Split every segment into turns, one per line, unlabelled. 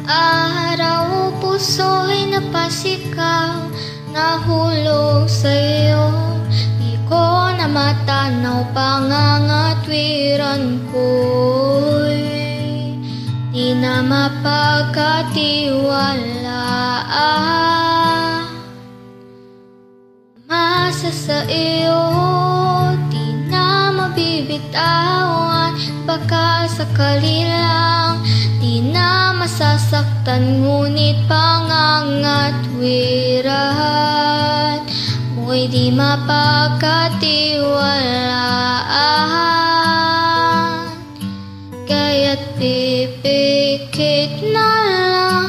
Araw, puso'y napasigaw, nahulog sa'yo. Di ko na matanaw, pangangatwiran ko'y di na mapagkatiwalaan. Umasa sa iyo, di na mabibitawan. Baka sakali lang, di na masasaktan. Ngunit pangangatwiran mo'y di mapagkatiwalaan. Kaya't pipikit na lang,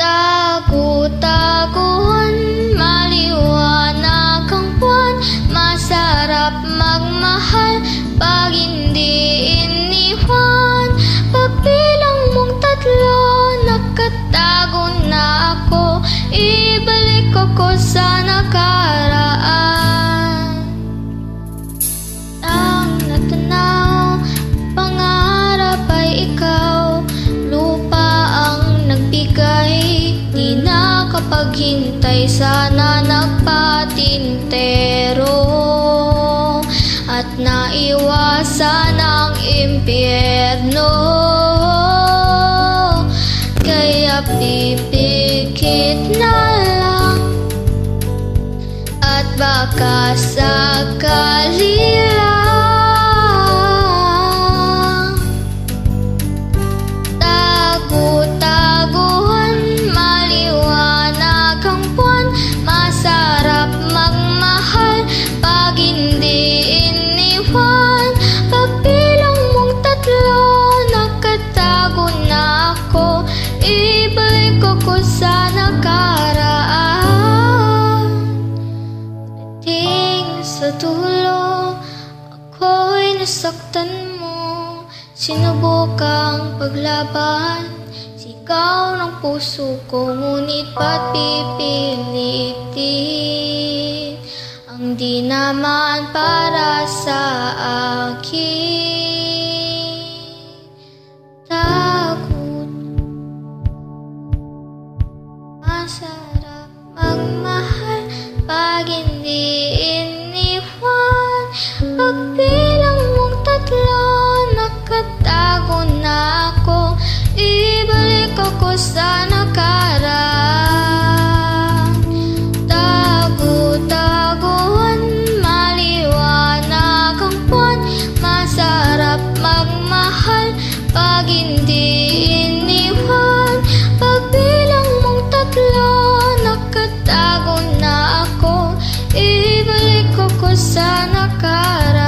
tago-taguan, maliwanag ang buwan. Masarap magmahal pag hindi iniwan. Pagbilang mong tatlo, nakatago na ako. Ibalik ko sa nakaraan. Ang natanaw, pangarap ay ikaw. Lupa ang nagbigay, di nakapaghintay. Sana nagpatintero at naiwasan ang impyerno. Kaya pipikit na lang, at baka sakali lang. Tago-taguan, maliwanag ang buwan. Masarap magmahal pag hindi iniwan. Pagbilang mong tatlo, nakatago na ako. Ibalik ko sa nakaraan. Dating sa dulo, ako'y nasaktan mo. Sinubukang paglaban, sigaw ng puso ko. Ngunit ba't pipilitin ang di naman para sa akin? Tagot, masarap magmahal pag hindi iniwan. Pagbilang mong tatlo, nakatago na ako. Ibalik ko sa nakaraan. Tago-taguan, maliwanag ang buwan. Masarap magmahal pag hindi iniwan. Pagbilang mong tatlo, nakatago na ako. Ibalik ko sa nakaraan.